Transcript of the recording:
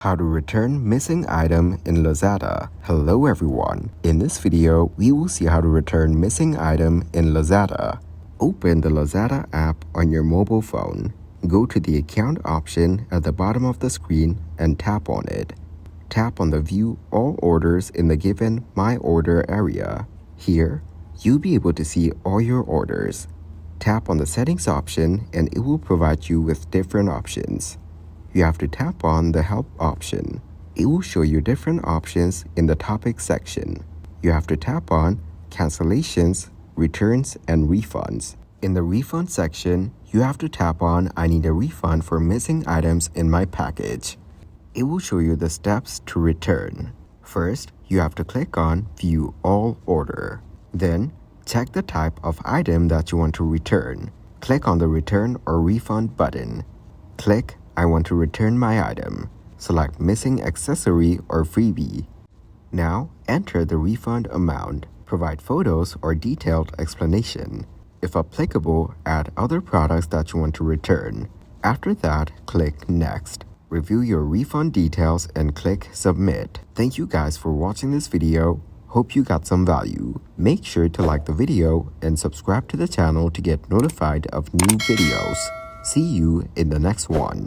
How to return missing item in Lazada. Hello everyone. In this video, we will see how to return missing item in Lazada. Open the Lazada app on your mobile phone. Go to the account option at the bottom of the screen and tap on it. Tap on the View All Orders in the given My Order area. Here, you'll be able to see all your orders. Tap on the Settings option and it will provide you with different options. You have to tap on the Help option. It will show you different options in the Topics section. You have to tap on Cancellations, Returns, and Refunds. In the Refund section, you have to tap on I need a refund for missing items in my package. It will show you the steps to return. First, you have to click on View All Order. Then, check the type of item that you want to return. Click on the Return or Refund button. Click I want to return my item. Select missing accessory or freebie. Now, enter the refund amount. Provide photos or detailed explanation. If applicable, add other products that you want to return. After that, click Next. Review your refund details and click Submit. Thank you guys for watching this video. Hope you got some value. Make sure to like the video and subscribe to the channel to get notified of new videos. See you in the next one.